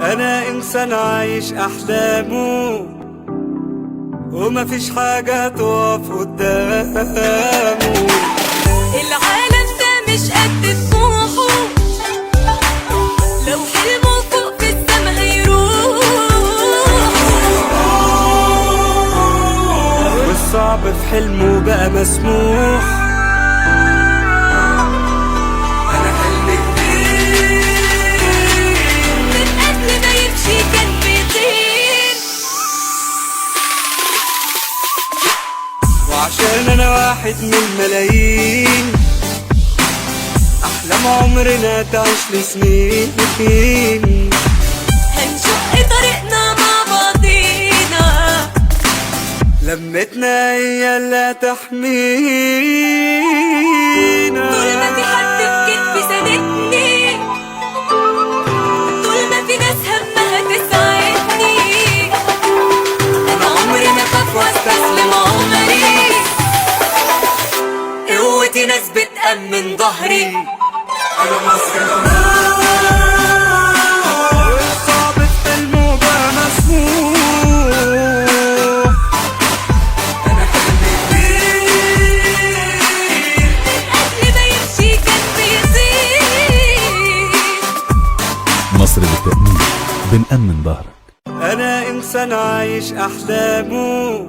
أنا إنسان عايش أحلامه ومفيش حاجة تقف قدامه. العالم ده مش قد طموحه، لو حلمه فوق في السما هيروح، والصعب في حلمه بقى مسموح. أنا حلمي كبير من قبل ما يمشي كان بيطير، وعشان أنا واحد من ملايين أحلام عمرنا تعيش لسنين. هنشق طريقنا مع بعضينا، لمتنا هي اللي تحمينا. طول ما في حد في كتفي ساندني، طول ما في ناس همها تساعدني، أنا عمري ما أخاف وأستسلم عمري، قوتي ناس بتأمن ظهري. أنا مصر والصعب في حلمه بقى مسموح. أنا حلمي كبير قبل ما يمشي كان بيطير. مصر للتأمين، بنأمن ظهرك. أنا إنسان عايش أحلامه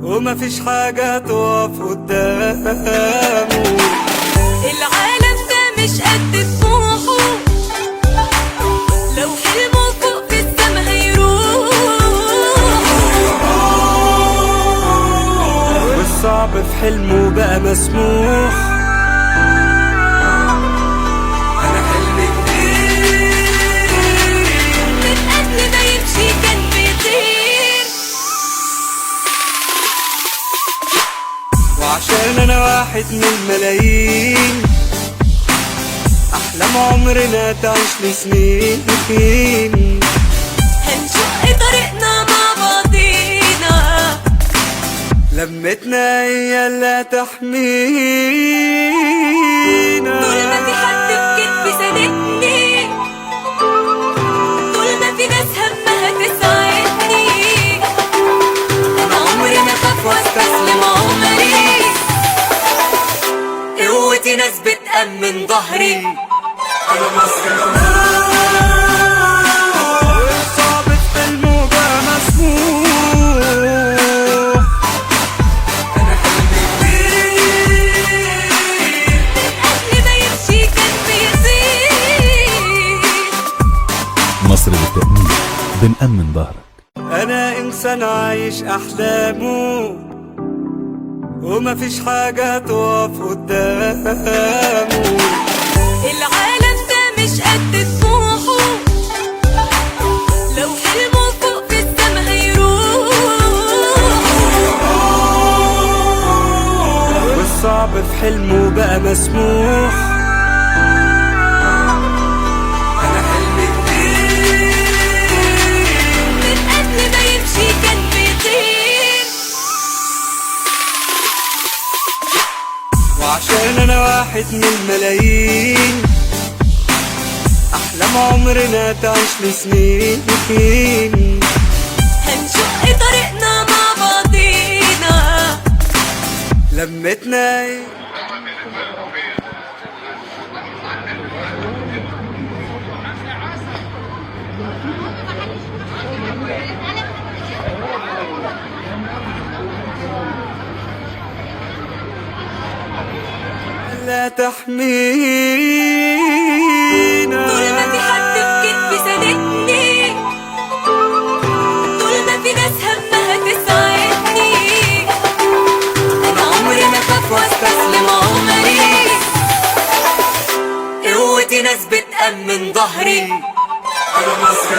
ومفيش حاجة تقف قدامه. العالم ده مش قد طموحه، لو حلمه فوق في السما هيروح، والصعب في حلمه بقى مسموح. أنا حلمي كبير من قبل ما يمشي كان بيطير، وعشان أنا واحد من ملايين أحلام عمرنا تعيش لسنين. هنشق طريقنا مع بعضينا، لمتنا هي اللي تحمينا. طول ما في حد في كتفي ساندني، طول ما في ناس همها تساعدني، أنا عمري ما أخاف وأستسلم عمري، قوتي ناس بتأمن ظهري. أنا مصر والصعب في حلمه بقى مسموح. أنا حلمي كبير قبل ما يمشي كان بيطير، مصر للتأمين، بنأمن ظهرك. أنا إنسان عايش أحلامه ومفيش حاجة تقف قدامه. العالم ده مش قد طموحه، لو حلمه فوق في السما هيروح، والصعب في حلمه بقى مسموح. أنا حلمي كبير من قبل ما يمشي كان بيطير، وعشان أنا واحد من ملايين أحلام عمرنا تعيش لسنين. هنشق طريقنا مع بعضينا، لمتنا لا تحمينا. طول ما في حد في كتفي ساندني، طول ما في ناس همها تساعدني، أنا عمري ما أخاف وأستسلم عمري، قوتي ناس بتأمن ظهري. أنا مصر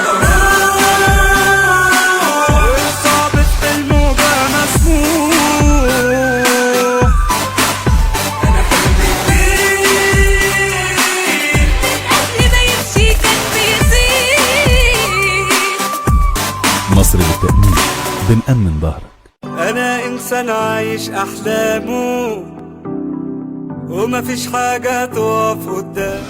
والصعب في حلمه بقى مسموح. أنا حلمي كبير قبل ما يمشي كان بيطير، مصر للتأمين، بنأمن ظهرك. أنا إنسان عايش أحلامه ومفيش حاجة تقف قدام.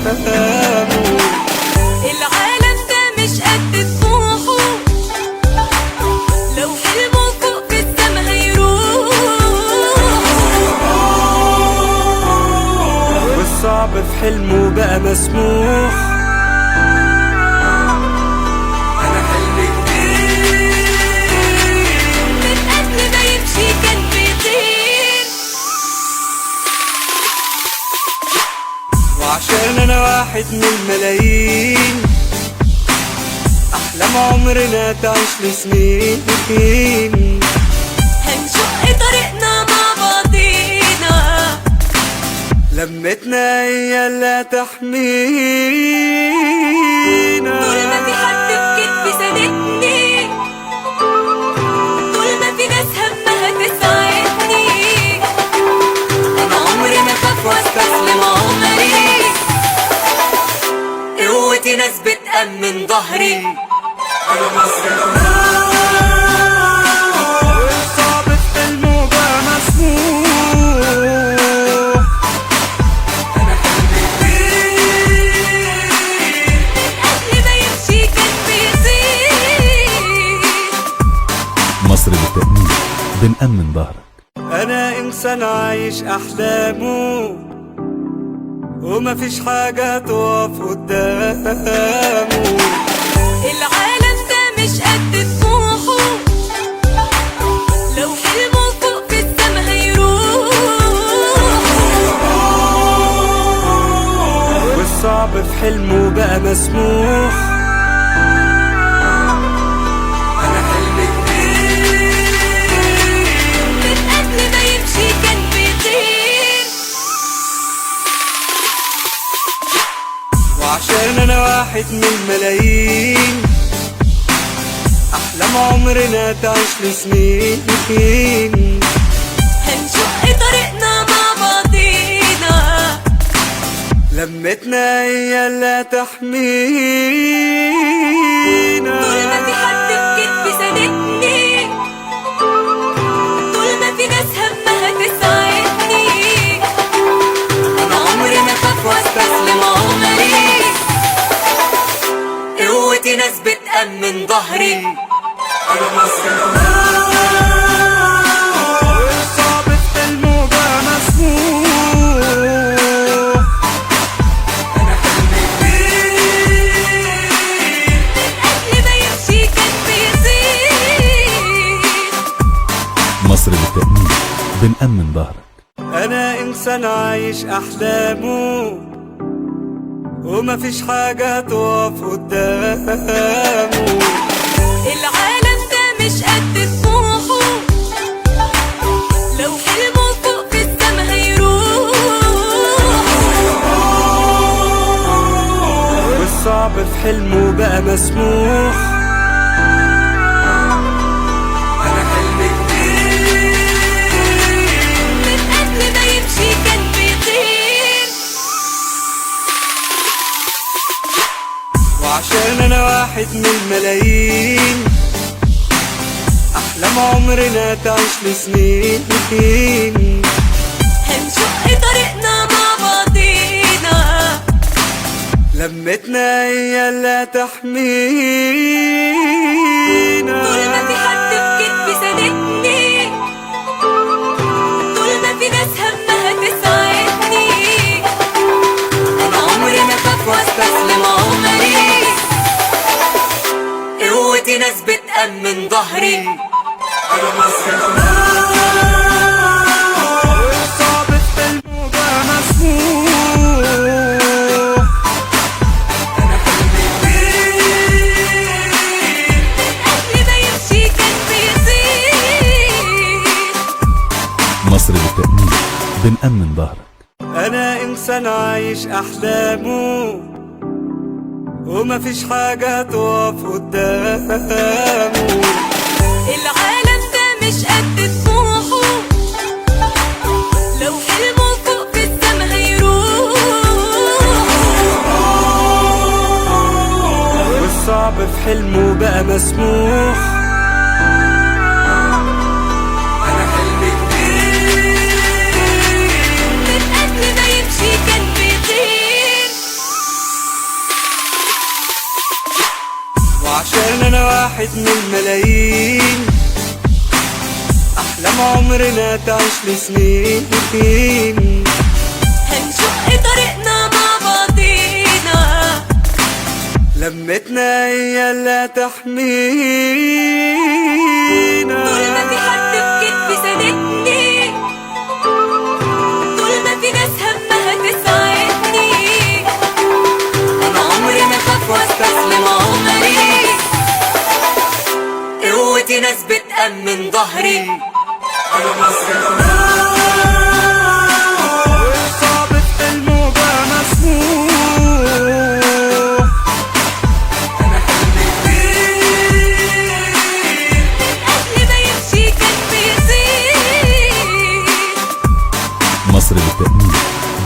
قدامه. العالم ده مش قد طموحه، لو حلمه فوق في السما هيروح، والصعب في حلمه بقى مسموح. أنا حلمي كبير، من قبل ما يمشي كان بيطير. وعشان أنا واحد من الملايين، أحلام عمرنا تعيش لسنين. هنشق طريقنا مع بعضينا، لمتنا هي اللي تحمينا. طول ما في حد في كتفي ساندني، طول ما في ناس همها تساعدني، أنا عمري ما أخاف واستسلم عمري، قوتي ناس بتأمن ظهري. أنا مصري والصعب في حلمه بقى مسموح. أنا حلمي كبير، قبل ما يمشي كان بيطير. مصر للتأمين بنأمن ظهرك. أنا إنسان عايش أحلامه، ومفيش حاجة تقف قدامه. العالم ده مش قد طموحه، لو حلمه فوق في السما هيروح، والصعب في حلمه بقى مسموح. أنا حلمي كبير، من قبل ما يمشي كان بيطير. وعشان أنا واحد من الملايين، أحلام عمرنا تعيش لسنين. هنشق طريقنا مع بعضينا، لمتنا هي اللي تحمينا. طول ما في حد في كتفي ساندني، طول ما في ناس همها تساعدني، أنا عمري ما أخاف واستسلم عمري، قوتي ناس بتأمن ظهري. أنا مصري والصعب في حلمه بقى مسموح. أنا حلمي كبير، قبل ما يمشي كان بيطير. مصر للتأمين بنأمن ظهرك. أنا إنسان عايش أحلامه، ومفيش حاجة تقف قدامه. العالم ده مش قد طموحه، لو حلمه فوق في السما هيروح، والصعب في حلمه بقى مسموح. أنا حلمي كبير، من قبل ما يمشي كان بيطير. وعشان أنا واحد من الملايين، أحلام عمرنا تعيش لسنين. هنشق طريقنا مع بعضينا، لمتنا هي اللي تحمينا. طول ما في حد في كتفي ساندني، طول ما في ناس همها تساعدني، أنا عمري ما أخاف واستسلم عمري، قوتي ناس بتأمن ظهري. أنا مصري والصعب في حلمه بقى مسموح. أنا حلمي كبير، قبل ما يمشي كان بيطير. مصر للتأمين بنأمن ظهرك. أنا إنسان عايش أحلامه، ومفيش حاجة تقف قدامه. العالم ده مش قد طموحه، لو حلمه فوق في السما هيروح، والصعب في حلمه بقى مسموح. أنا حلمي كبير، من قبل ما يمشي كان بيطير. واحد من الملايين، أحلام عمرنا تعيش لسنين. هنشق طريقنا مع بعضينا، لمتنا هي اللي تحمينا. طول ما في حد بكتفي ساندني، طول ما في ناس همها تساعدني، أنا عمري ما أخاف واستسلم عمري، قوتي ناس بتأمن ظهري. أنا مصري والصعب في حلمه بقى مسموح. أنا حلمي كبير، قبل ما يمشي كان بيطير. مصر للتأمين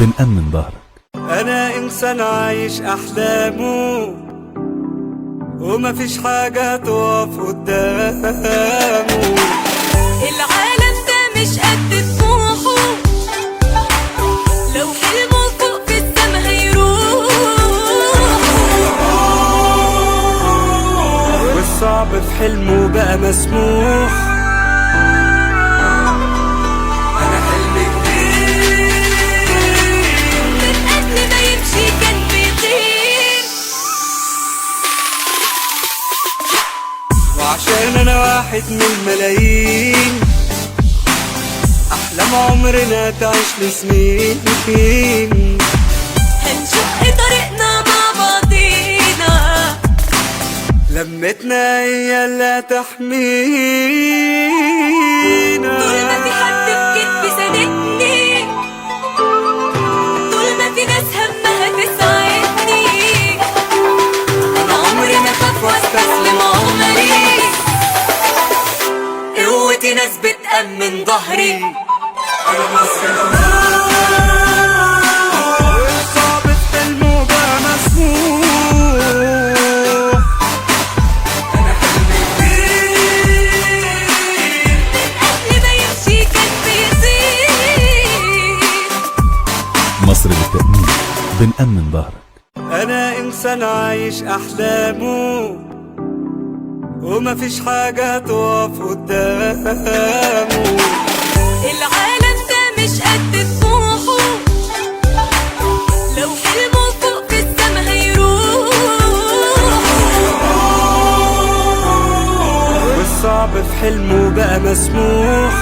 بنأمن ظهرك. أنا إنسان عايش أحلامه، ومفيش حاجة تقف قدامه. العالم ده مش قد طموحه، لو حلمه فوق في السما هيروح. والصعب في حلمه بقى مسموح. أنا حلمي كبير، من قبل ما يمشي كان بيطير. وعشان أنا واحد من الملايين، أحلام عمرنا تعيش لسنين. هنشق طريقنا مع بعضينا، لمتنا هي اللي تحمينا. طول ما في حد بكتفي ساندني، طول ما في ناس همها تساعدني، أنا عمري ما أخاف واستسلم عمري، قوتي ناس بتأمن ظهري. أنا مصري والصعب في حلمه بقى مسموح. أنا حلمي كبير، قبل ما يمشي كان بيطير. مصر للتأمين بنأمن ظهرك. أنا إنسان عايش أحلامه، ومفيش حاجة تقف قدامه. العالم ده مش قد طموحه، لو حلمه فوق في السما هيروح. والصعب في حلمه بقى مسموح.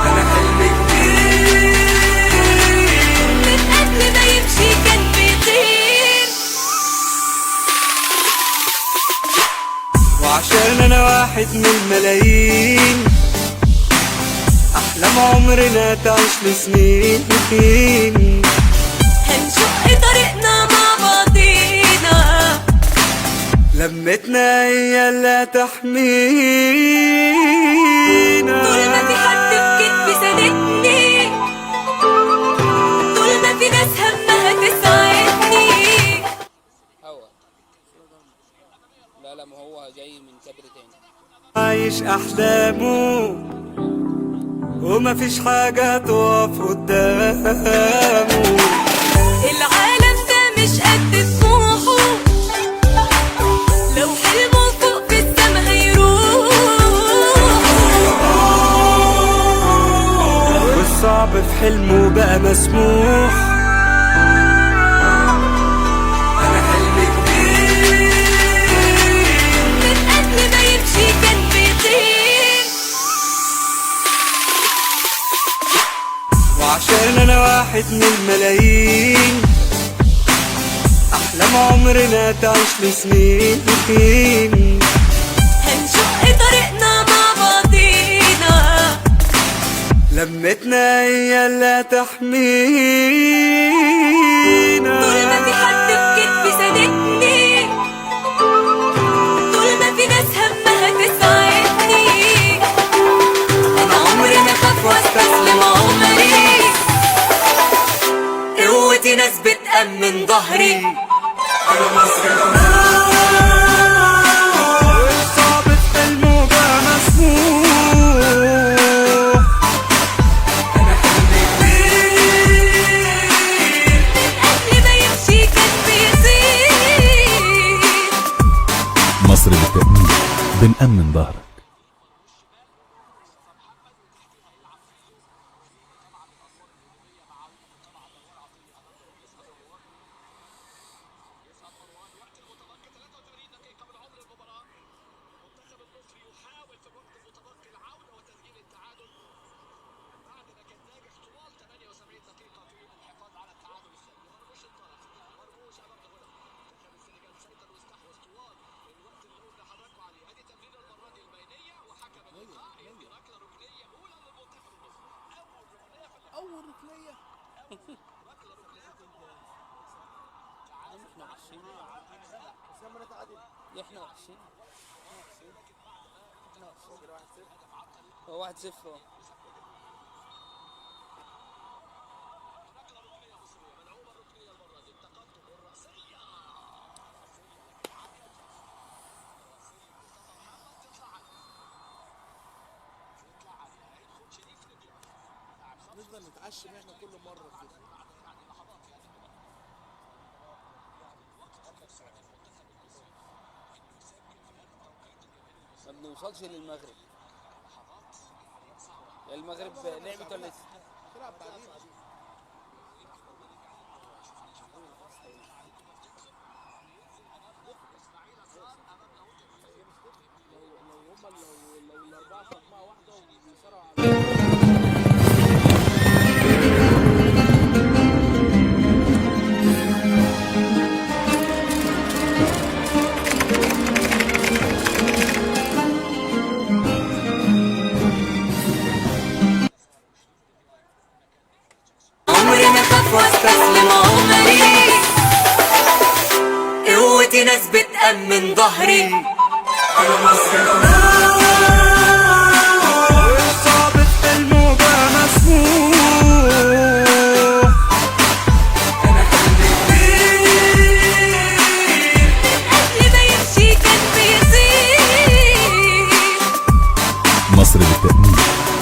أنا حلمي كبير، من قبل ما يمشي كان بيطير. وعشان أنا واحد من الملايين، أحلام عمرنا تعيش لسنين. هنشق طريقنا مع بعضينا، لمتنا هي اللي تحمينا. طول ما في حد بكتفي ساندني، طول ما في ناس همها تساعدني. لا ما هو جاي من كادر تاني. عايش أحلامه، ومفيش حاجة تقف قدامه. العالم ده مش قد طموحه، لو حلمه فوق في السما هيروح. والصعب في حلمه بقى مسموح. أنا حلمي كبير، من قبل ما يمشي كان بيطير. وعشان أنا واحد من الملايين، أحلام عمرنا تعيش لسنين. هنشق طريقنا مع بعضينا، لمتنا هي اللي تحمينا. طول ما في حد بكتفي ساندني، طول ما في ناس همها تساعدني، أنا عمري ما أخاف واستسلم عمري، قوتي ناس بتأمن ظهري. أنا مصري والصعب في حلمه بقى مسموح. أنا حلمي كبير، قبل ما يمشي كان بيطير. بنأمن ظهرك. اول ركنيه احنا وحشين احنا وحشين هو 1-0 اهو. نفضل نتعشم احنا كل مره كده. ما بنوصلش للمغرب. المغرب لعبت ولا لسه؟ تلعب بعدين. لو الاربعه في مجموعه واحده وبيصارعوا على عمري ما اخاف واستسلم عمري قوتي ناس بتأمن ظهري أنا مصري والصعب في حلمه بقى مسموح. أنا حلمي كبير قبل ما يمشي كان بيطير مصر للتأمين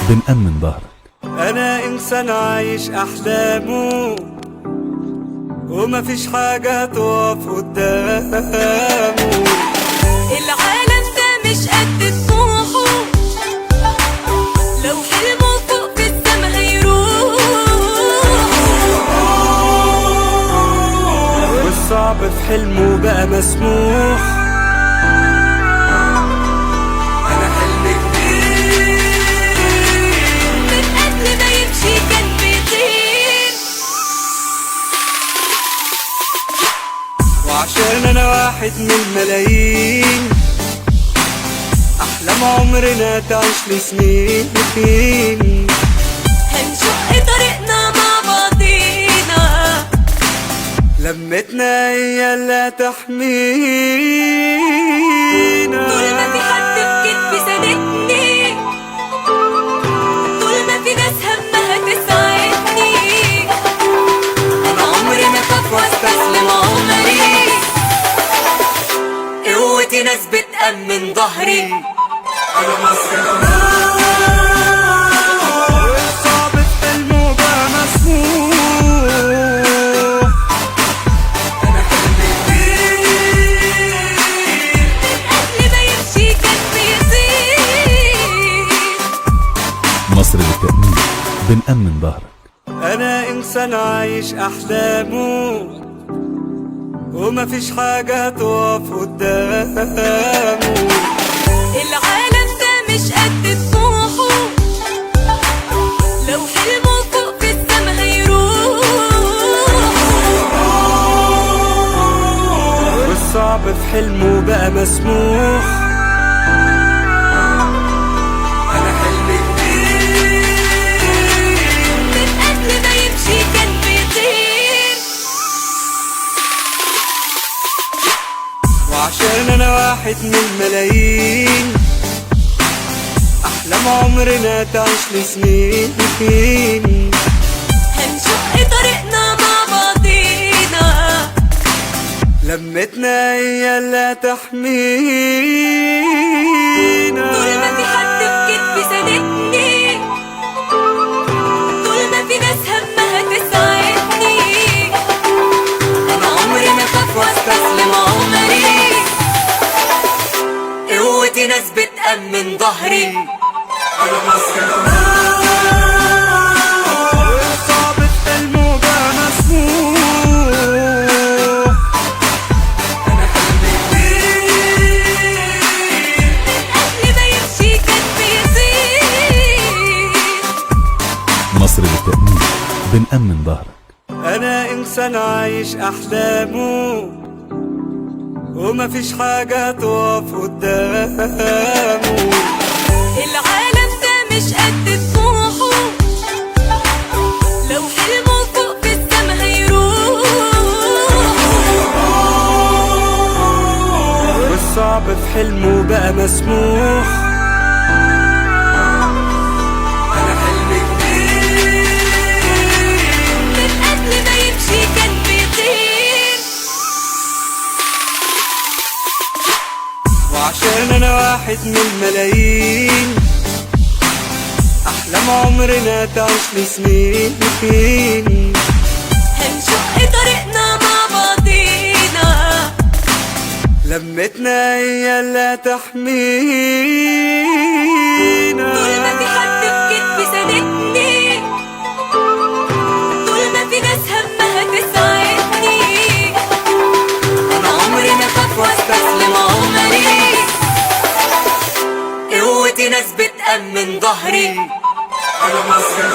بنأمن ظهرك. أنا إنسان عايش أحلامه ومفيش حاجة تقف قدامه. العالم ده مش قد طموحه لو حلمه فوق في السما هيروح والصعب في حلمه بقى مسموح. أنا حلمي كبير من قبل ما يمشي كان بيطير وعشان أنا واحد من الملايين أحلام عمرنا تعيش لسنين. هنشق طريقنا مع بعضينا لمتنا هي اللي طول ما في حد تحمينا. في كتفي ساندني طول ما في ناس همها تساعدني أنا عمري ما أخاف واستسلم عمري قوتي ناس بتأمن ظهري أنا مصري والصعب في حلمه بقى مسموح. أنا حلمي كبير قبل ما يمشي كان بيطير مصر للتأمين بنأمن ظهرك. أنا إنسان عايش أحلامه ومفيش حاجة تقف قدامه. العالم ده مش قد طموحه لو حلمه فوق في السما هيروح والصعب في حلمه بقى مسموح. أنا حلمي كبير من قبل ما يمشي كان بيطير وعشان أنا واحد من الملايين أحلام عمرنا تعيش لسنين. هنشق طريقنا مع بعضينا لمتنا هي اللي تحمينا. طول ما في حد في كتفي ساندني طول ما في ناس همها تساعدني أنا عمري ما أخاف واستسلم عمري قوتي ناس ظهري. أنا مصري والصعب في حلمه بقى مسموح. أنا حلمي كبير قبل ما يمشي كان بيطير. مصر للتأمين بنأمن ظهرك. أنا إنسان عايش أحلامه ومفيش حاجة تقف قدامه. العالم ده مش قد طموحه، لو حلمه فوق في السما هيروح. والصعب في حلمه بقى مسموح. أنا حلمي كبير من قبل ما يمشي كان بيطير. وعشان أنا واحد من ملايين، أحلام عمرنا تعيش لسنين. هنشق طريقنا مع بعضينا، لمتنا هي اللي تحمينا. طول ما في حد بكتفي ساندني، طول ما في ناس همها تساعدني، أنا عمري ما أخاف واستسلم عمري. قوتي ناس بتأمن ظهري. أنا مصري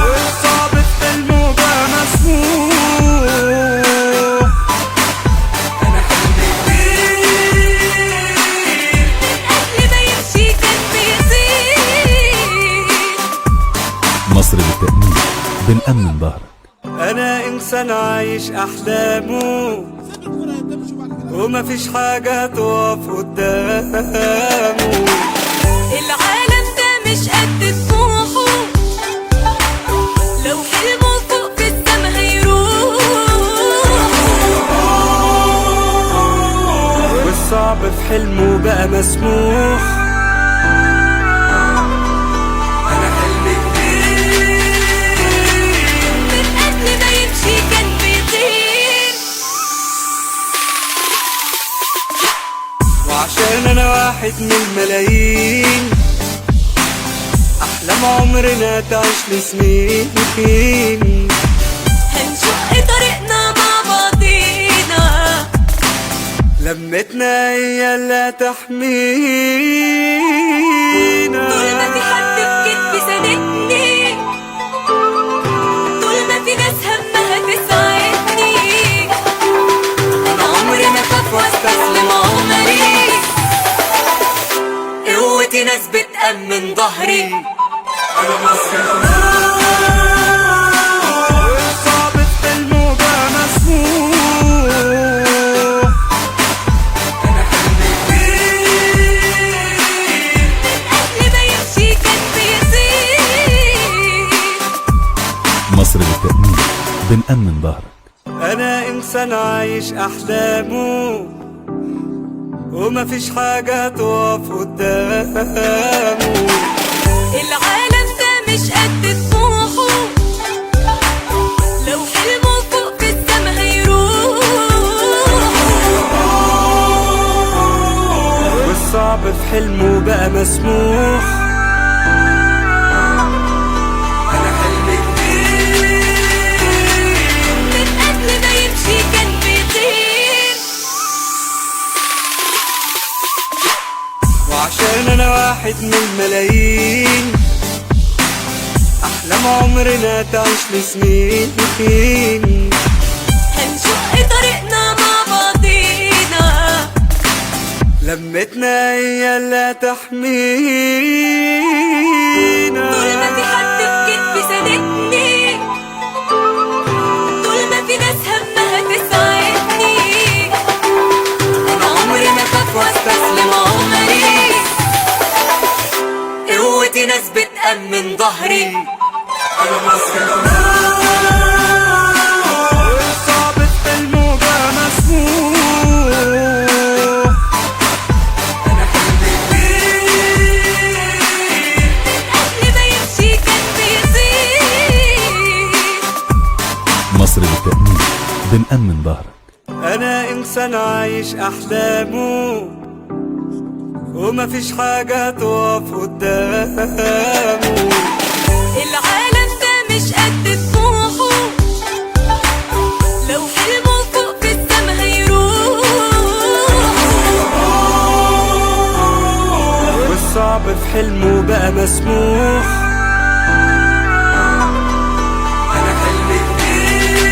والصعب في حلمه بقى مسموح. أنا حلمي كبير قبل ما يمشي كان بيطير. مصر للتأمين بنأمن ظهرك. أنا إنسان عايش أحلامه ومفيش حاجة تقف قدامه. العالم ده مش قد طموحه، لو حلمه فوق في السما هيروح. والصعب في حلمه بقى مسموح. أنا حلمي كبير من قبل ما يمشي كان بيطير. وعشان أنا واحد من ملايين، أحلام عمرنا تعيش لسنين. هنشق طريقنا مع بعضينا، لمتنا هي اللي تحمينا. طول ما في حد بكتفي ساندني، طول ما في ناس همها تساعدني، أنا عمري ما أخاف واستسلم عمري. قوتي ناس بتأمن ظهري. أنا مصري والصعب في حلمه بقى مسموح. أنا حلمي كبير قبل ما يمشي كان بيطير. مصر للتأمين بنأمن ظهرك. أنا إنسان عايش أحلامه ومفيش حاجة تقف قدامه. العالم ده مش قد طموحه، لو حلمه فوق في السما هيروح. والصعب في حلمه بقى مسموح. أنا حلمي كبير من قبل ما يمشي كان بيطير. وعشان أنا واحد من ملايين، أحلام عمرنا تعيش لسنين. هنشق طريقنا مع بعضينا، لمتنا هي اللي تحمينا. طول ما في حد بكتفي ساندني، طول ما في ناس همها تساعدني، أنا عمري ما أخاف واستسلم عمري. قوتي ناس بتأمن ظهري. أنا مصري والصعب في حلمه بقى مسموح. أنا حلمي كبير قبل ما يمشي كان بيطير. مصر للتأمين بنأمن ظهرك. أنا إنسان عايش أحلامه ومفيش حاجة تقف قدامه. العالم ده مش قد طموحه، لو حلمه فوق في السما هيروح. والصعب في حلمه بقى مسموح. أنا حلمي كبير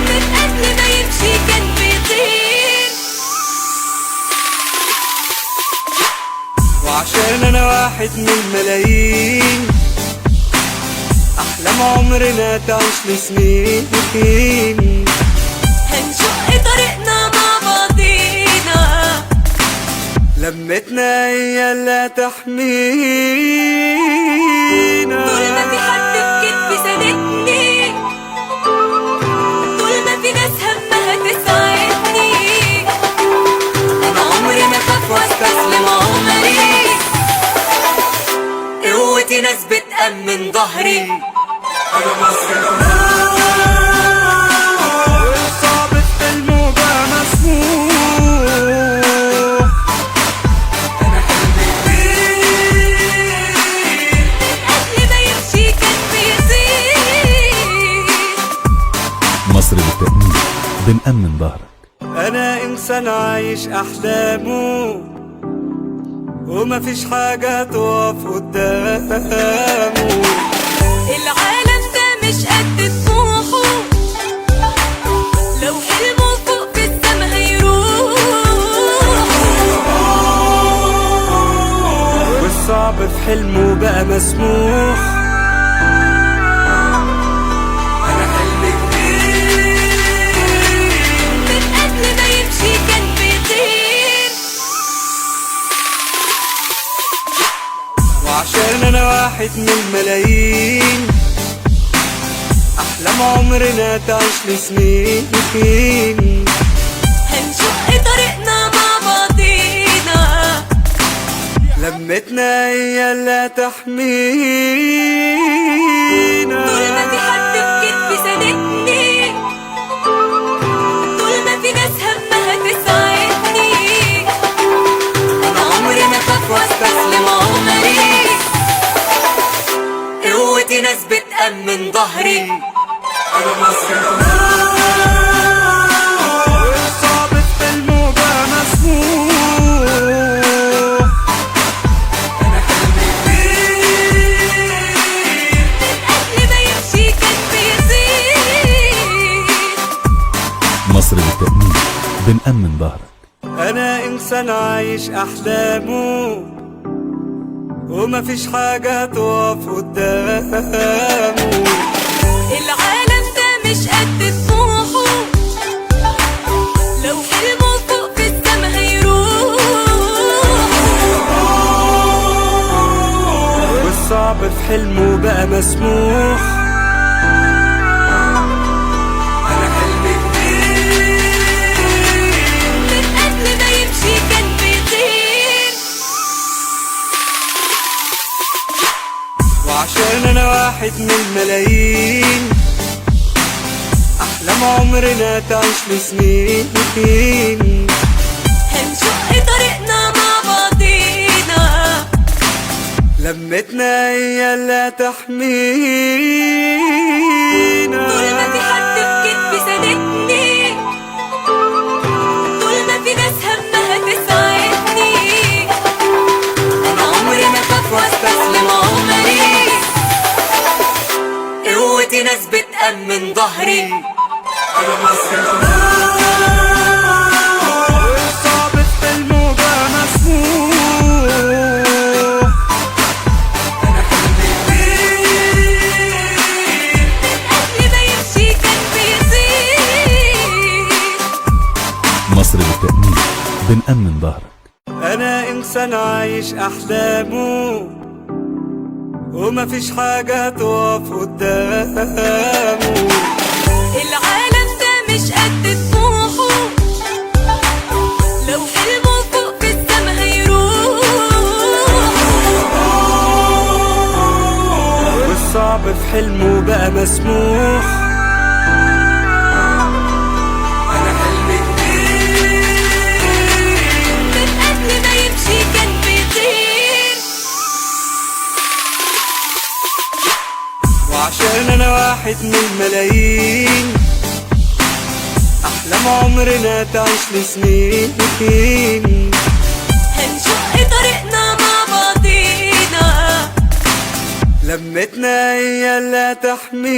من قبل ما يمشي كان بيطير. وعشان أنا واحد من الملايين، أحلام عمرنا تعيش لسنين. هنشق طريقنا مع بعضينا، لمتنا هي اللي تحمينا. طول ما في حد في كتفي ساندني، طول ما في ناس همها تساعدني، أنا عمري ما أخاف واستسلم عمري. قوتي ناس بتأمن ظهري. أنا مصري والصعب في حلمه بقى مسموح. أنا حلمي كبير قبل ما يمشي كان بيطير. مصر للتأمين بنأمن ظهرك. أنا إنسان عايش أحلامه، ومفيش حاجة تقف قدامه. العالم ده مش قد طموحه، لو حلمه فوق في السما هيروح. والصعب في حلمه بقى مسموح. أنا حلمي كبير من قبل ما يمشي كان بيطير. وعشان أنا واحد من الملايين، أحلام عمرنا تعيش لسنين. هنشق طريقنا مع بعضينا، لمتنا هي اللي تحمينا. طول ما في حد في كتفي ساندني، طول ما في ناس همها تساعدني، أنا عمري ما أخاف واستسلم عمري. قوتي ناس بتأمن ظهري. أنا مصري والصعب في حلمه بقى مسموح. أنا حلمي كبير قبل ما يمشي كان بيطير. مصر للتأمين بنأمن ظهرك. أنا إنسان عايش أحلامه، ومفيش حاجة تقف قدامه. العالم ده مش قد طموحه، لو حلمه فوق في السما هيروح. والصعب في حلمه بقى مسموح. أنا حلمي كبير من قبل ما يمشي كان بيطير. وعشان أنا واحد من الملايين، أحلام عمرنا تعيش لسنين. هنشق طريقنا مع بعضينا، لمتنا هي اللي تحمينا. طول ما في حد في كتفي ساندني، طول ما في ناس همها تساعدني، أنا عمري ما أخاف واستسلم عمري. قوتي ناس بتأمن ظهري. أنا مصري والصعب في حلمه بقى مسموح. أنا حلمي كبير قبل ما يمشي كان بيطير. مصر للتأمين بنأمن ظهرك. أنا إنسان عايش أحلامه، ومفيش حاجة تقف قدامه. العالم ده مش قد طموحه، لو حلمه فوق في السما هيروح. والصعب في حلمه بقى مسموح. أنا حلمي كبير من قبل ما وعشان انا واحد من الملايين، احلام عمرنا تعيش لسنين. هنشق طريقنا مع بعضينا، لمتنا هي اللي تحمينا.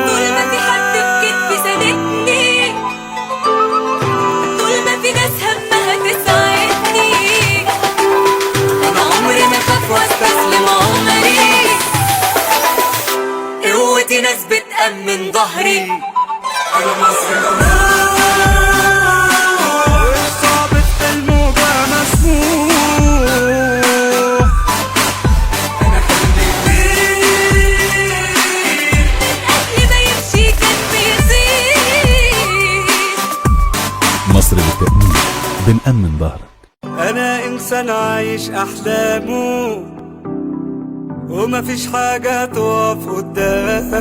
طول ما في حد في كتفي ساندني، طول ما في ناس همها تساعدني، انا عمري ما اخاف واستسلم عمري. قوتي ناس بتأمن ظهري. انا مصري صعب في حلمه بقى مسموح. انا حلمي كبير، قبل ما يمشي كان بيطير. مصر للتأمين بنأمن ظهرك. انا انسان عايش احلامه، ومفيش حاجة تقف قدامه.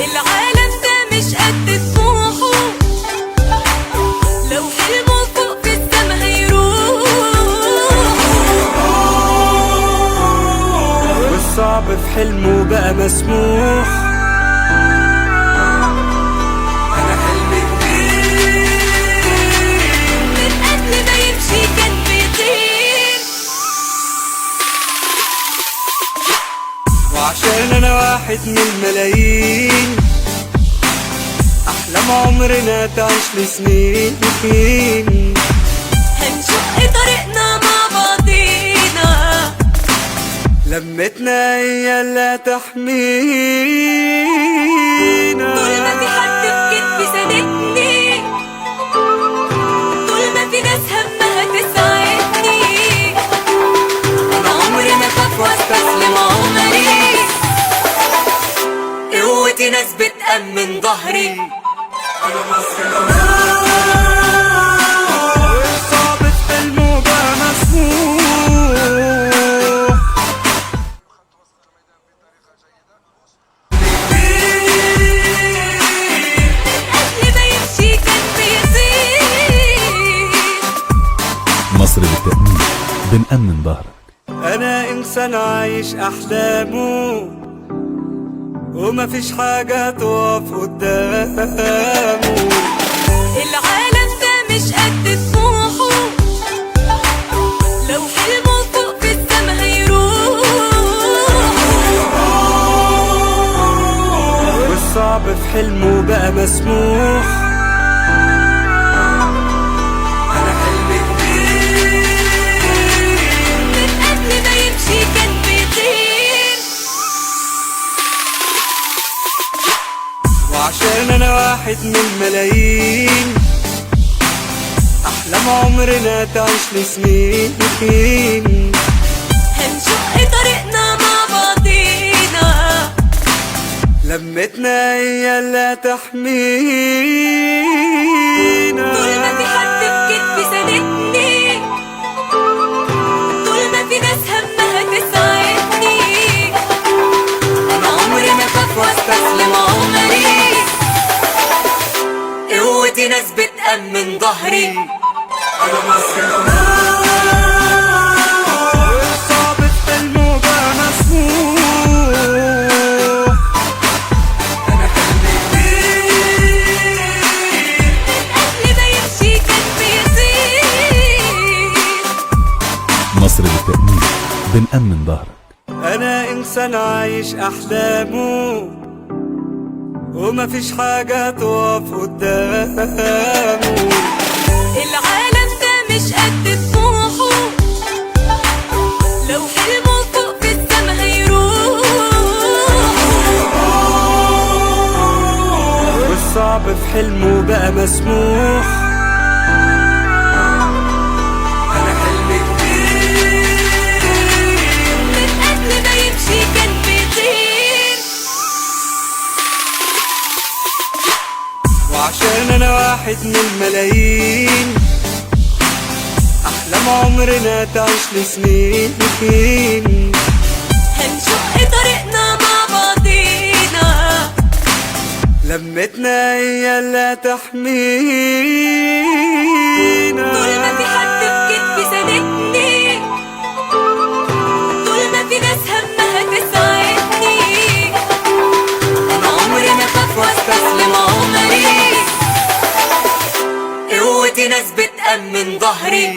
العالم ده مش قد طموحه، لو حلمه فوق في السما هيروح. والصعب في حلمه بقى مسموح. انا حلمي كبير، من قبل ما يمشي كان بيطير. وعشان انا واحد من الملايين، احلام عمرنا تعيش لسنين. هنشق طريقنا مع بعضينا، لمتنا هي اللي تحمينا. طول ما في حد في كتفي ساندني، طول ما في ناس همها تساعدني، انا عمري ما اخاف واستسلم عمري. قوتي ناس بتأمن ظهري. انا مصري صعب في حلمه بقى مسموح. قبل ما يمشي كان بيطير. مصر للتأمين بنأمن ظهرك. انا انسان عايش احلامه، ومفيش حاجة تقف قدامه. العالم ده مش قد طموحه، لو حلمه فوق في السما هيروح. والصعب في حلمه بقى مسموح. انا حلمي كبير، من قبل ما يمشي كان بيطير. وعشان انا واحد من الملايين، احلام عمرنا تعيش لسنين. هنشق طريقنا مع بعضينا، لمتنا هي اللي تحمينا. طول ما في حد في كتفي ساندني، طول ما في ناس همها تساعدني، انا عمري ما اخاف واستسلم عمري. قوتي ناس بتأمن ظهري. انا مصري صعب في حلمه بقى مسموح. انا حلمي كبير، قبل ما يمشي كان بيطير. مصر للتأمين بنأمن ظهرك. انا انسان عايش احلامه، ومفيش حاجة تقف قدامه. العالم ده مش قد طموحه، لو حلمه فوق في السما هيروح. والصعب في حلمه بقى مسموح. انا حلمي كبير، من قبل ما يمشي كان بيطير. وعشان انا واحد من الملايين، احلام عمرنا تعيش لسنين. هنشق طريقنا مع بعضينا، لمتنا هي اللي تحمينا. طول ما في حد في كتفي ساندني، طول ما في ناس بتأمن ظهري.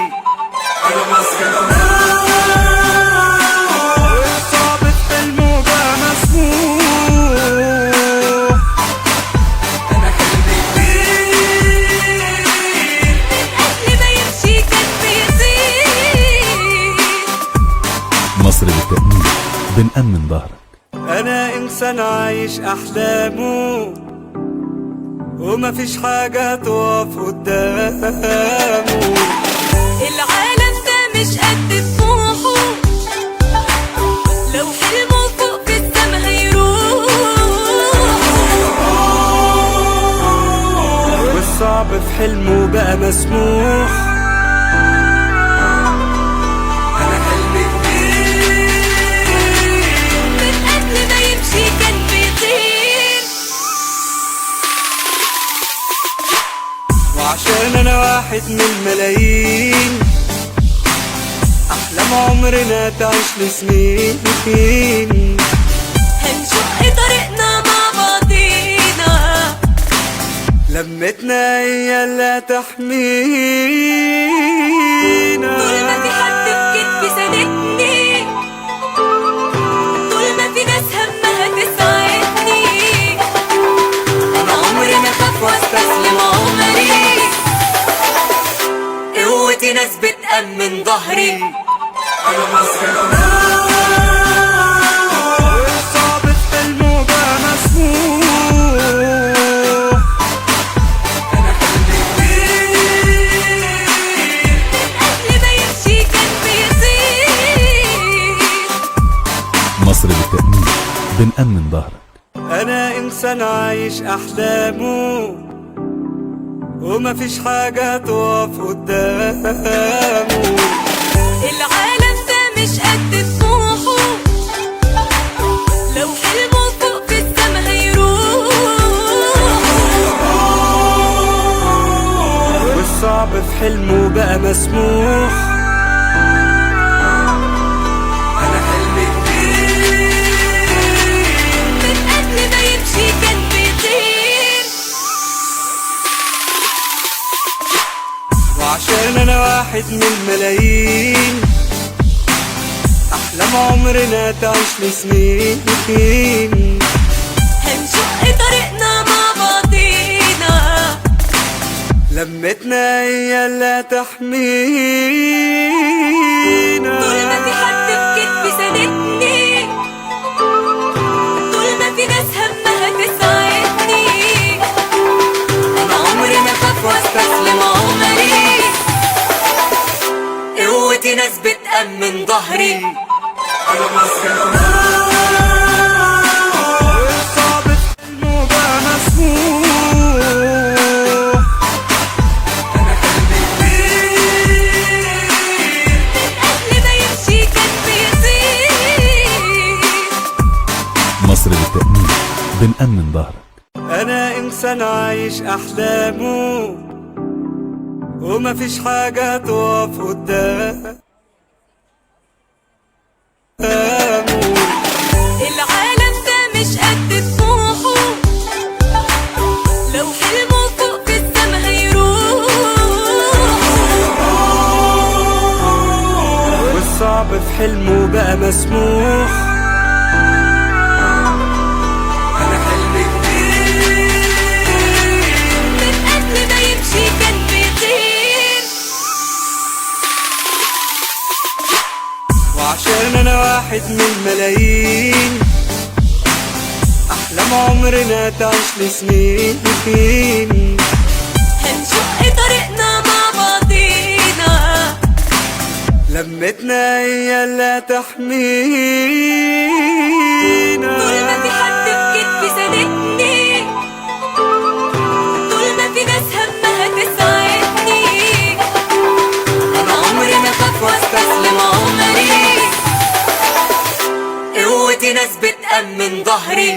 والصعب في حلمه بقى مسموح. أنا حلمي كبير قبل ما يمشي كان بيطير. مصر للتأمين بنأمن ظهرك. أنا إنسان عايش أحلامه ومفيش حاجة تقف قدامه. العالم ده مش قد طموحه، لو حلمه فوق في السما هيروح. والصعب في حلمه بقى مسموح. أنا حلمي كبير من قبل ما يمشي كان بيطير. وعشان أنا واحد من الملايين، أحلام عمرنا تعيش لسنين. هنشق طريقنا مع بعضينا، لمتنا هي اللي تحمينا. طول ما في حد في كتفي ساندني، طول ما في ناس همها تساعدني، أنا عمري ما أخاف واستسلم عمري. قوتي ناس بتأمن ظهري. والصعب في حلمه بقى مسموح. أنا حلمي كبير قبل ما يمشي كان بيطير. مصر للتأمين بنأمن ظهرك. أنا إنسان عايش أحلامه ومفيش حاجة تقف قدامه. العالم ده مش قد طموحه، لو حلمه فوق في السما هيروح. والصعب في حلمه بقى مسموح. أنا حلمي كبير من قبل ما يمشي كان بيطير. وعشان أنا واحد من الملايين، أحلام عمرنا تعيش لسنين. هنشق طريقنا مع بعضينا، لمتنا هي اللي تحمينا. طول ما في حد في كتفي ساندني، طول ما في ناس همها تساعدني، أنا عمري ما أخاف واستسلم عمري. قوتي ناس بتأمن ظهري. والصعب في حلمه بقى مسموح. أنا حلمي كبير قبل ما يمشي كان بيطير. مصر للتأمين بنأمن ظهرك. أنا إنسان عايش أحلامه ومفيش حاجة تقف قدامه. العالم ده مش قد طموحه، لو حلمه فوق في السما هيروح. والصعب في حلمه بقى مسموح. أنا حلمي كبير من قبل ما يمشي كان بيطير. وعشان أنا واحد من الملايين، أحلام عمرنا تعيش لسنين. هنشق طريقنا مع بعضينا، لمتنا هي اللي تحمينا. طول ما في حد في كتفي ساندني، طول ما في ناس همها تساعدني، أنا عمري ما أخاف واستسلم عمري. قوتي ناس بتأمن ظهري.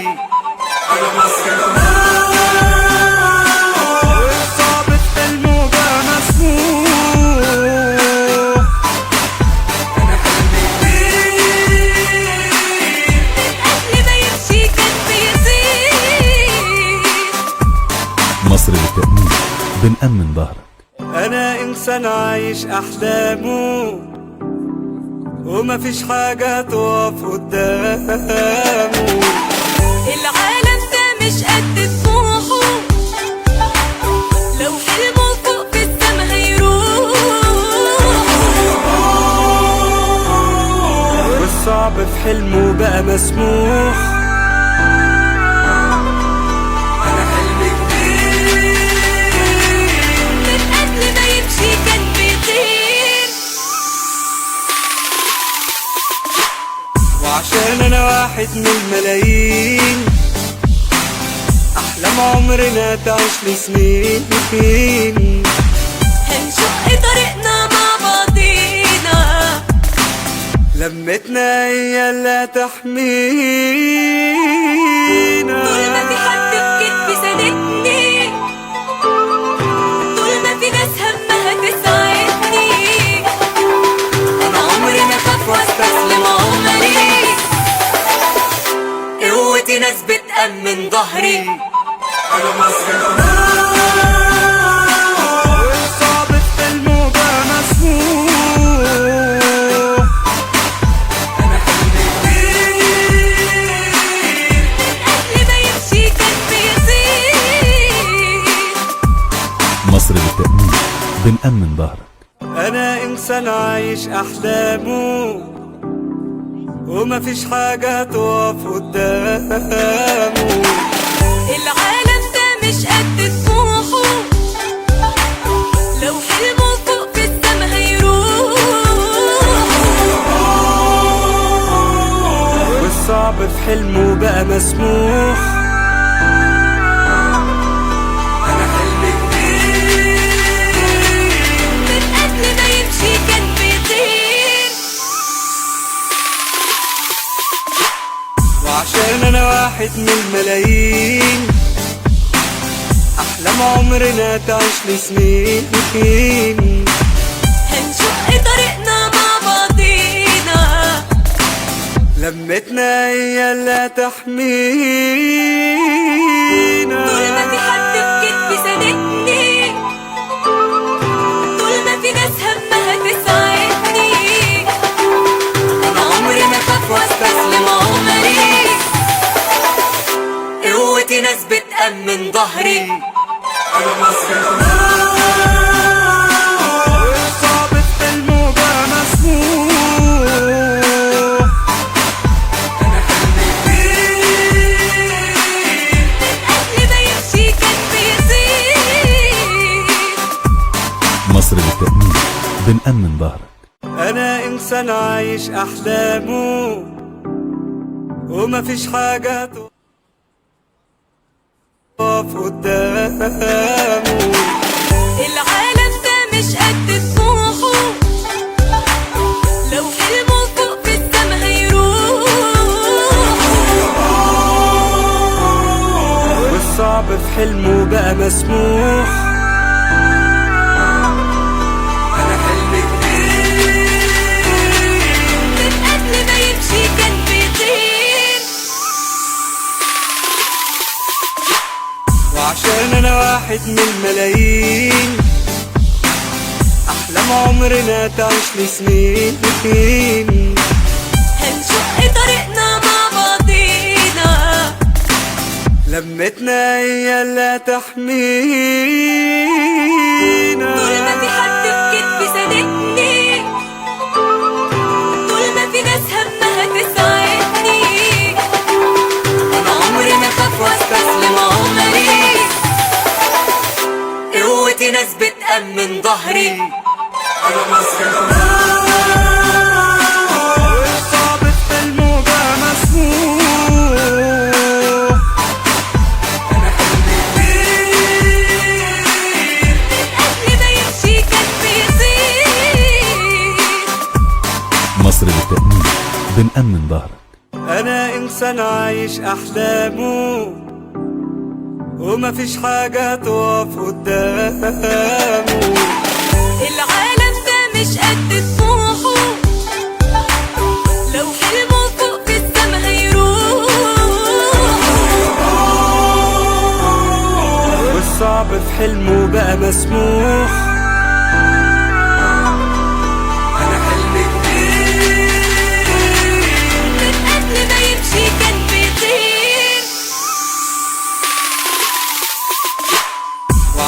والصعب في حلمه بقى مسموح. أنا حلمي كبير قبل ما يمشي كان بيطير. مصر للتأمين بنأمن ظهرك. أنا إنسان عايش أحلامه ومفيش حاجة تقف قدامه. العالم ده مش قد طموحه، لو حلمه فوق في السما هيروح. والصعب في حلمه بقى مسموح. أنا حلمي كبير من قبل ما يمشي كان بيطير. وعشان أنا واحد من الملايين، أحلام عمرنا تعيش لسنين. هنشق طريقنا مع بعضينا، لمتنا هي اللي تحمينا. طول ما في حد بكتفي ساندني، طول ما في ناس همها تساعدني، أنا عمري ما أخاف واستسلم عمري. قوتي ناس بتأمن ظهري. أنا مصري والصعب في حلمه بقى مسموح. أنا حلمي كبير قبل ما يمشي كان بيطير. مصر للتأمين بنأمن ظهرك. أنا إنسان عايش أحلامه ومفيش حاجة تقف قدامه. العالم ده مش قد طموحه، لو حلمه فوق في السما هيروح. والصعب في حلمه بقى مسموح. أنا حلمي كبير من قبل ما يمشي كان بيطير. وعشان أنا واحد من الملايين، أحلام عمرنا تعيش لسنين. هنشق طريقنا مع بعضينا، لمتنا هي اللي تحمينا. طول ما في حد بكتفي ساندني، طول ما في ناس همها تساعدني، أنا عمري ما أخاف واستسلم عمري. قوتي ناس بتأمن ظهري. أنا مصري والصعب في حلمه بقى مسموح. أنا حلمي كبير قبل ما يمشي كان بيطير. مصر للتأمين بنأمن ظهرك. أنا إنسان عايش أحلامه ومفيش حاجة تقف قدامه. العالم ده مش قد طموحه، لو حلمه فوق في السما هيروح. والصعب في حلمه بقى مسموح. والصعب في حلمه بقى مسموح. أنا حلمي كبير من قبل ما يمشي كان بيطير. وعشان أنا واحد من الملايين، أحلام عمرنا تعيش لسنين. طول ما في حد بكتفي ساندني، طول ما في ناس همها تساعدني، أنا عمري ما أخاف واستسلم عمري. قوتي ناس بتأمن ظهري. أنا مصري أنا حلمي كبير من قبل ما يمشي كان بيطير. وعشان أنا واحد من الملايين، أحلام عمرنا تعيش لسنين. هنشق طريقنا مع بعضينا، لمتنا هي اللي تحمينا. طول ما في حد بكتفي ساندني، طول ما في ناس همها تساعدني، أنا عمري ما أخاف واستسلم عمري. قوتي ناس بتأمن ظهري. أنا مصري والصعب في حلمه بقى مسموح. أنا حلمي كبير قبل ما يمشي كان بيطير. مصر للتأمين بنأمن ظهرك. أنا إنسان عايش أحلامه ومفيش حاجة تقف قدامه. العالم ده مش قد طموحه، لو حلمه فوق في السما هيروح. والصعب في حلمه بقى مسموح.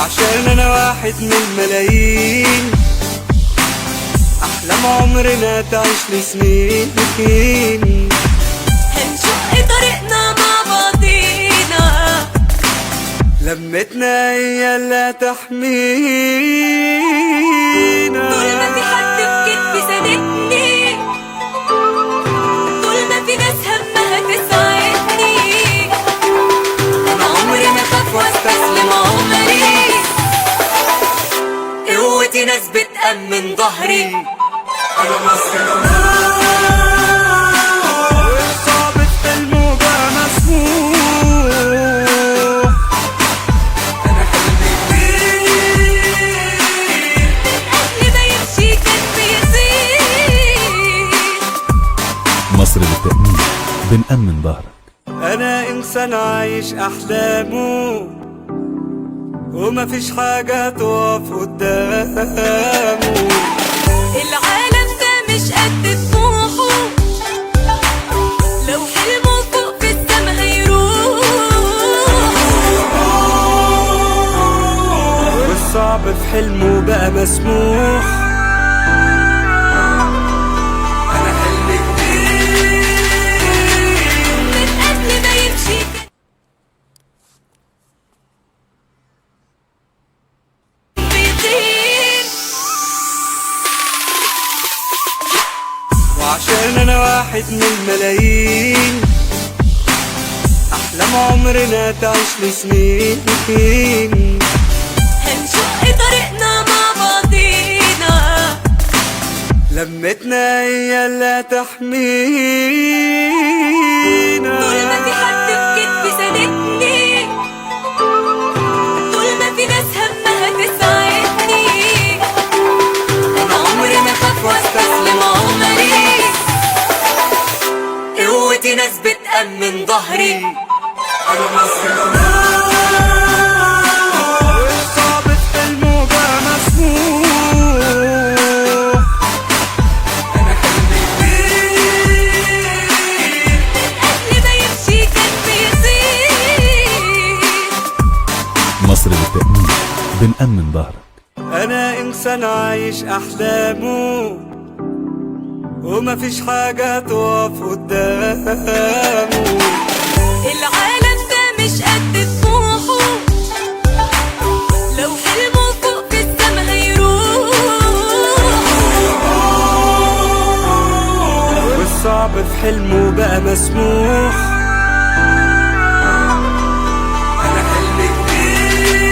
وعشان انا واحد من الملايين، احلام عمرنا تعيش لسنين. هنشق طريقنا مع بعضينا، لمتنا هي اللي تحمينا. طول ما في حد بكتفي ساندني، طول ما في ناس همها تساعدني، انا عمري ما اخاف واستسلم عمري. قوتي ناس بتأمن ظهري، انا مصري والصعب في حلمه بقى مسموح. انا حلمي كبير، قبل ما يمشي كان بيزيد. مصر للتأمين بنأمن ظهرك. انا انسان عايش احلامه، ومفيش حاجة تقف قدامه. العالم ده مش قد طموحه، لو حلمه فوق في السما هيروح. والصعب في حلمه بقى مسموح. انا حلمي كبير، من قبل ما يمشي كان بيطير. وعشان انا واحد من الملايين، احلام عمرنا تعيش لسنين. هنشق طريقنا مع بعضينا، لمتنا هي اللي تحمينا. طول ما في حد بكتفي ساندني، طول ما في ناس همها تساعدني، انا عمري ما اخاف واستسلم عمري. قوتي ناس بتأمن ظهري، انا مصري والصعب في حلمه بقى مسموح. انا حلمي كبير، قبل ما يمشي كان بيزيد. مصر للتأمين بنأمن ظهرك. انا انسان عايش احلامه، ومفيش حاجة تقف قدامه. العالم ده مش قد طموحه، لو حلمه فوق في السما هيروح. والصعب في حلمه بقى مسموح. انا حلمي كبير،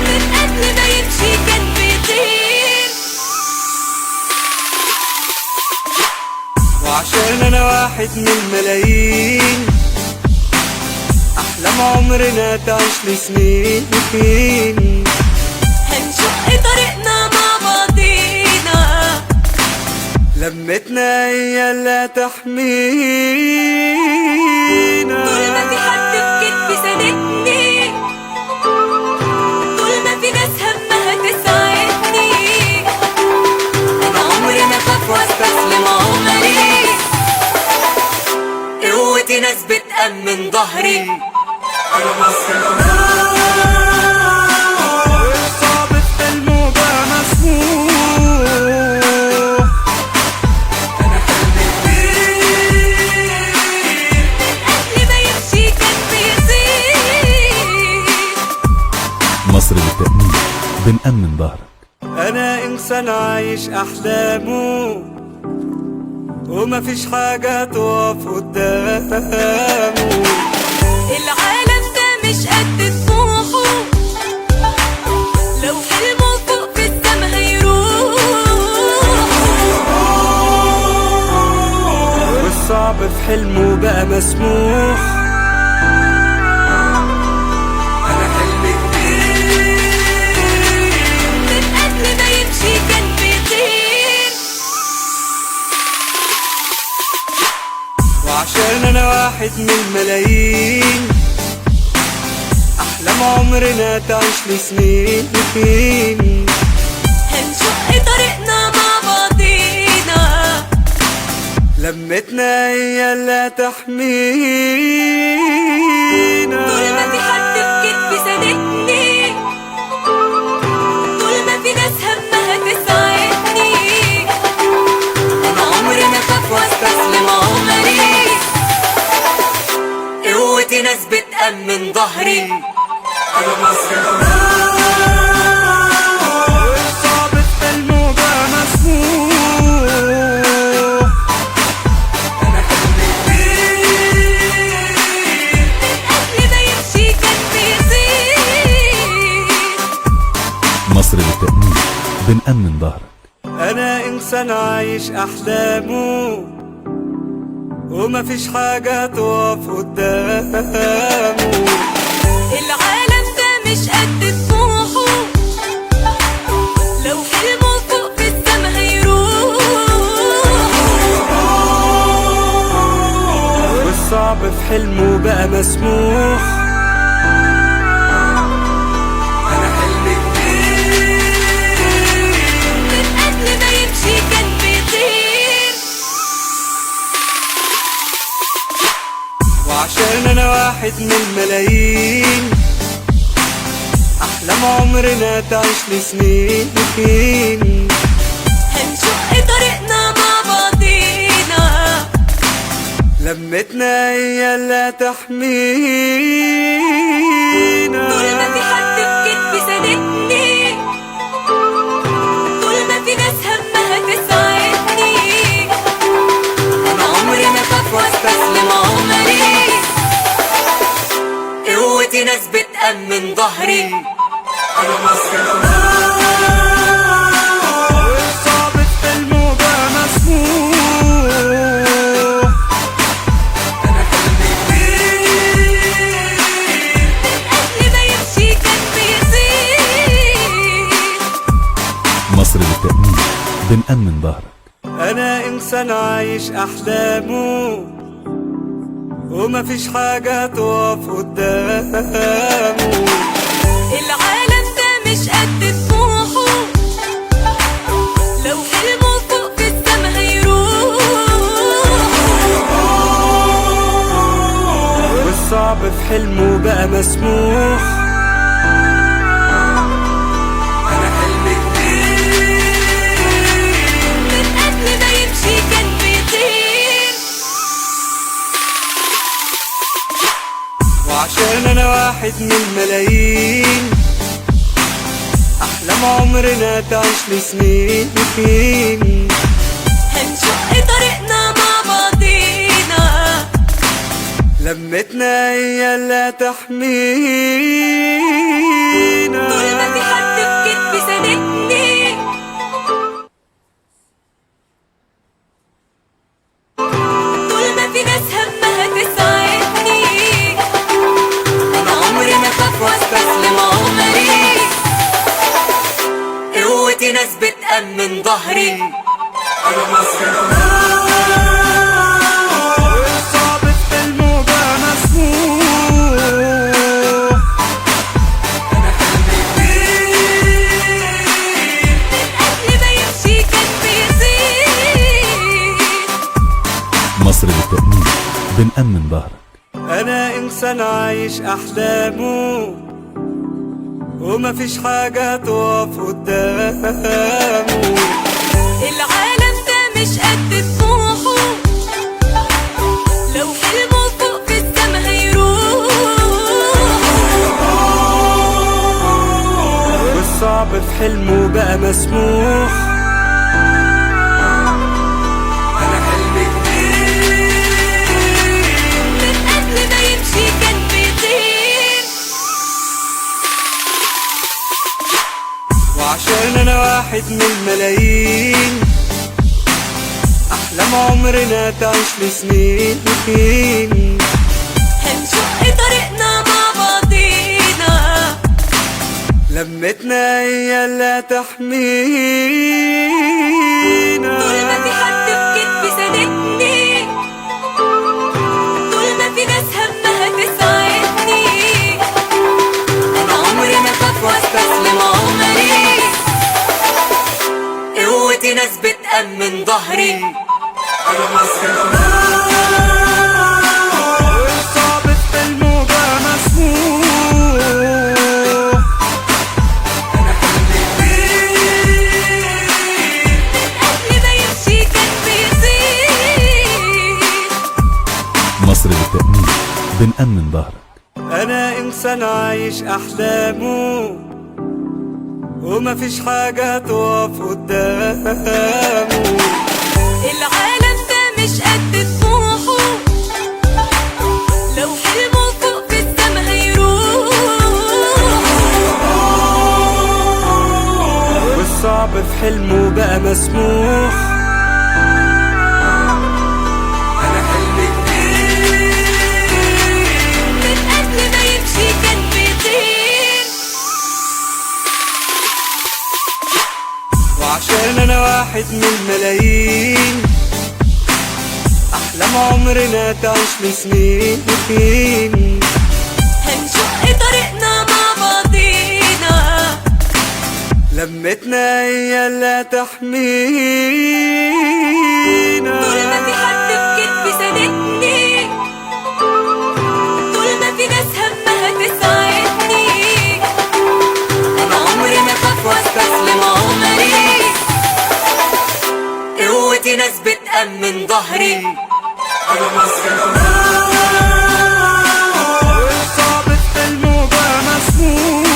من قبل ما يمشي كان بيطير. وعشان انا واحد من الملايين، احلام عمرنا تعيش لسنين. هنشق طريقنا مع بعضينا، لمتنا هي اللي تحمينا. طول ما في حد بكتفي ساندني، طول ما في ناس همها تساعدني، انا عمري ما اخاف واستسلم عمري. قوتي ناس بتأمن ظهري، انا مصري والصعب في حلمه بقى مسموح. انا حلمي كبير، قبل ما يمشي كان بيزيد. مصر للتأمين بنأمن ظهرك. انا انسان عايش احلامه، ومفيش حاجة تقف قدامه. العالم ده مش قد طموحه، لو حلمه فوق في السما هيروح. والصعب في حلمه بقى مسموح. انا حلمي كبير، من قبل ما يمشي كان بيطير. وعشان انا واحد من الملايين، احلام عمرنا تعيش لسنين. هنشق طريقنا مع بعضينا، لمتنا هي اللي تحمينا. طول ما في حد بكتفي ساندني، ناس بتأمن ظهري. أنا مصري والصعب في حلمه بقى مسموح. أنا حلمي كبير قبل ما يمشي كان بيطير. مصر للتأمين بنأمن ظهرك. أنا إنسان عايش أحلامه ومفيش حاجة تقف قدامه. العالم ده مش قد طموحه، لو حلمه فوق في السما هيروح. والصعب في حلمه بقى مسموح. أنا حلمي كبير من قبل ما يمشي كان بيطير. وعشان أنا واحد من الملايين، أحلام عمرنا تعيش لسنين. هنشق طريقنا مع بعضينا، لمتنا هي اللي تحمينا. طول ما في حد بكتفي ساندني، طول ما في ناس همها تساعدني، أنا عمري ما أخاف واستسلم عمري. قوتي ناس بتأمن ظهري. أنا مصري والصعب في حلمه بقى مسموح. أنا حلمي كبير قبل ما يمشي كان بيطير. مصر للتأمين بنأمن ظهرك. أنا إنسان عايش أحلامه ومفيش حاجة تقف قدامه. العالم ده مش قد طموحه، لو حلمه فوق في السما هيروح. والصعب في حلمه بقى مسموح. أنا حلمي كبير من قبل ما يمشي كان بيطير. وعشان أنا واحد من الملايين، أحلام عمرنا تعيش لسنين. هنشق طريقنا مع بعضينا، لمتنا هي اللي تحمينا. طول ما في حد بكتفي ساندني، طول ما في ناس همها تساعدني، أنا عمري ما أخاف واستسلم عمري. قوتي ناس بتأمن ظهري. أنا مصري والصعب في حلمه بقى مسموح. أنا حلمي كبير قبل ما يمشي كان بيطير. مصر للتأمين بنأمن ظهرك. أنا إنسان عايش أحلامه ومفيش حاجة تقف قدامه. العالم ده مش قد طموحه، لو حلمه فوق في السما هيروح. والصعب في حلمه بقى مسموح. أنا حلمي كبير من قبل ما يمشي كان بيطير. وعشان أنا واحد من الملايين، أحلام عمرنا تعيش لسنين. هنشق طريقنا مع بعضينا، لمتنا هي اللي تحمينا. طول ما في حد بكتفي ساندني، طول ما في ناس همها تساعدني، أنا عمري ما أخاف واستسلم عمري. قوتي ناس بتأمن ظهري. أنا مصري والصعب في حلمه بقى مسموح. أنا حلمي كبير قبل ما يمشي كان بيطير. مصر للتأمين بنأمن ظهرك. انا انسان عايش احلامه ومفيش حاجة تقف قدامه. العالم ده مش قد طموحه، لو حلمه فوق في السما هيروح. والصعب في حلمه بقى مسموح. انا حلمي كبير من قبل ما يمشي كان بيطير. وعشان انا واحد من الملايين، احلام عمرنا تعيش لسنين. هنشق طريقنا مع بعضينا، لمتنا هي اللي تحمينا. طول ما في حد بكتفي ساندني، طول ما في ناس همها تساعدني، انا عمري ما اخاف واستسلم عمري. قوتي ناس بتأمن ظهري. انا مصري والصعب في حلمه بقى مسموح.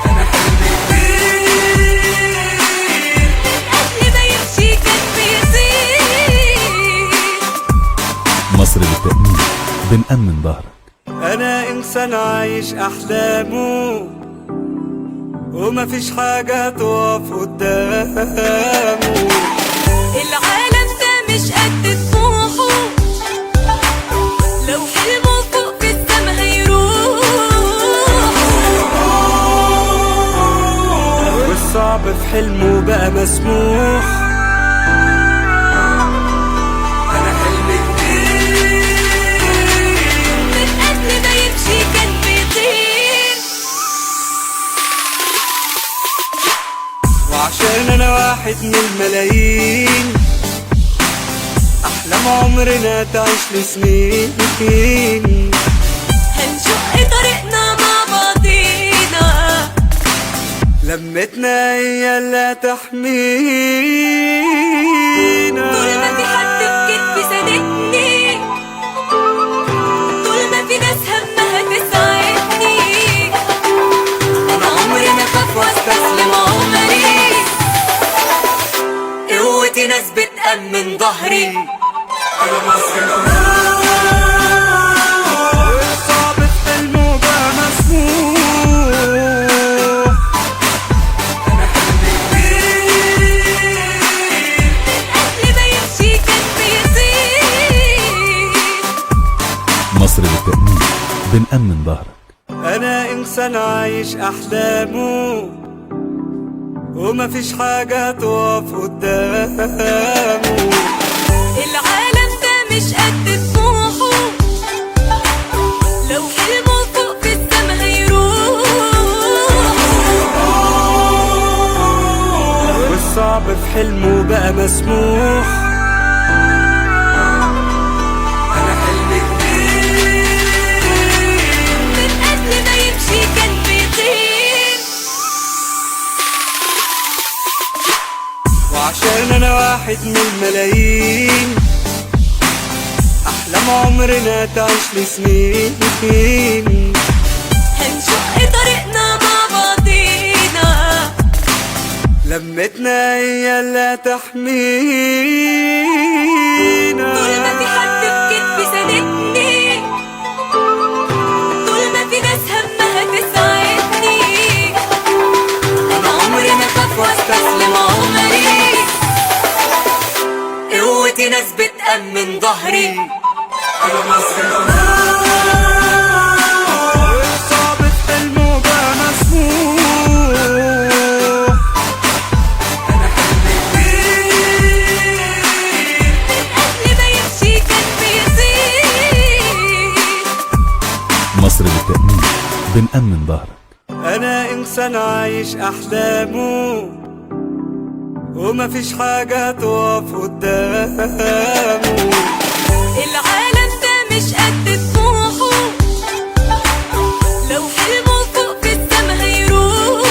انا حلمي كبير قبل ما يمشي كان بيطير. مصر للتأمين بنأمن ظهرك. انا انسان عايش احلامه ومفيش حاجة تقف قدامه. العالم ده مش قد طموحه، لو حلمه فوق في السما هيروح. والصعب في حلمه بقى مسموح. انا حلمي كبير من قبل ما يمشي كان بيطير. وعشان انا واحد من الملايين، احلام عمرنا تعيش لسنين. هنشق طريقنا مع بعضينا، لمتنا هي اللي تحمينا. طول ما في حد بكتفي ساندني، طول ما في ناس همها تساعدني، انا عمري ما اخاف واستسلم عمري. قوتي ناس بتأمن ظهري. انا مصري والصعب في حلمه بقى مسموح. انا حلمي كبير قبل ما يمشي كان بيطير. مصر للتأمين بنأمن ظهرك. انا انسان عايش احلامه ومفيش حاجة تقف قدامه. العالم ده مش قد طموحه، لو حلمه فوق في السما هيروح. والصعب في حلمه بقى مسموح. انا حلمي كبير من قبل ما يمشي كان بيطير. وعشان انا واحد من الملايين، احلام عمرنا تعيش لسنين. هنشق طريقنا مع بعضينا، لمتنا هي اللي تحمينا. طول ما في حد بكتفي ساندني، طول ما في ناس همها تساعدني، انا عمري ما اخاف واستسلم عمري. قوتي ناس بتأمن ظهري. انا مصري والصعب في حلمه بقى مسموح. انا حلمي كبير قبل ما يمشي كان بيطير. مصر للتأمين بنأمن ظهرك. انا انسان عايش احلامه ومفيش حاجة تقف قدامه. العالم ده مش قد طموحه، لو حلمه فوق في السما هيروح.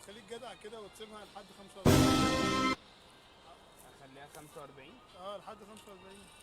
خليك جدع كده وتسيبها لحد 45. اخليها 45. لحد 45.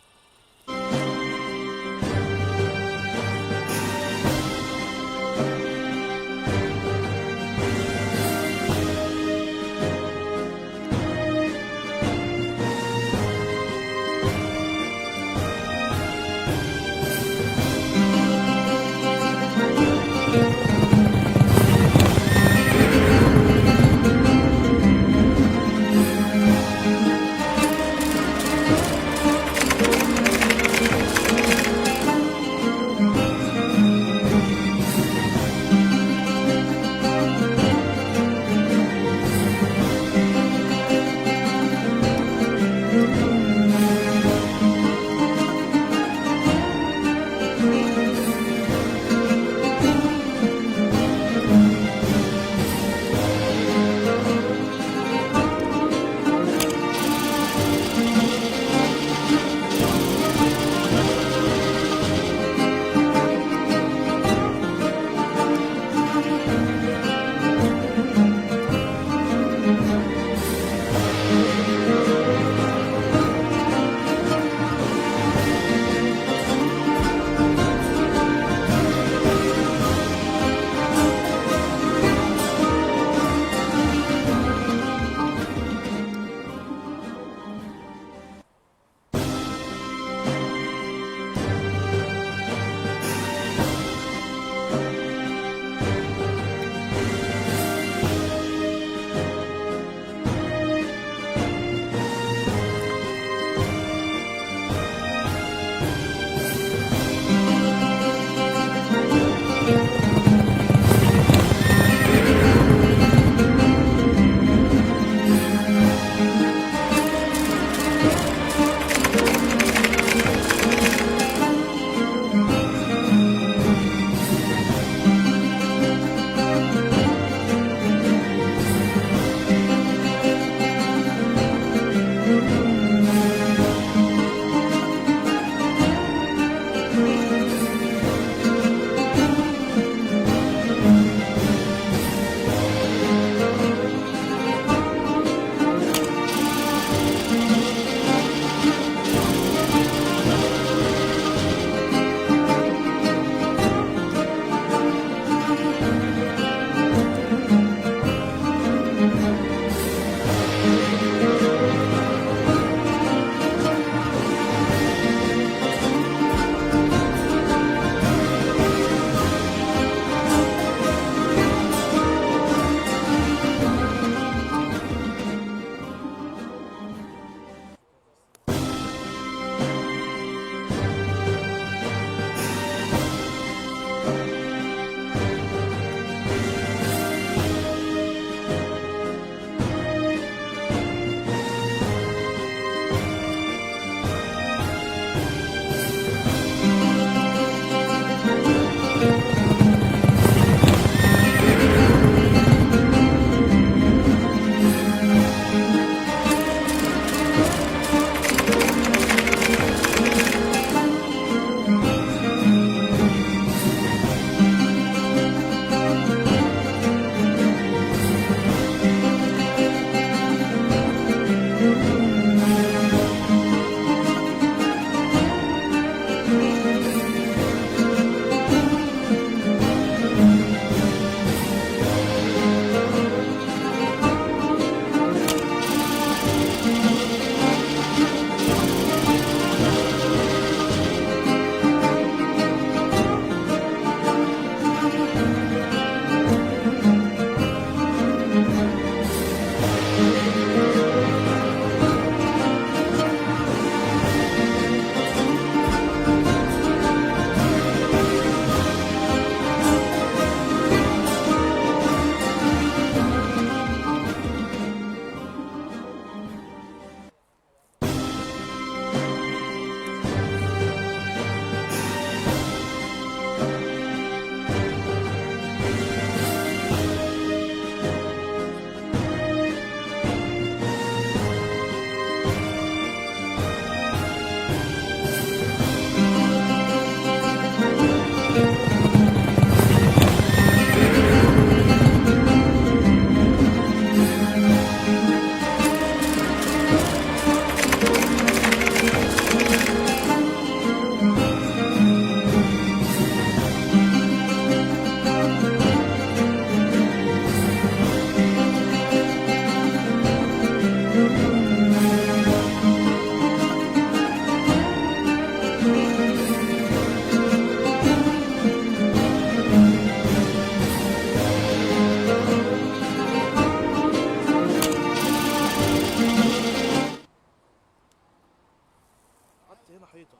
هنا حيطه.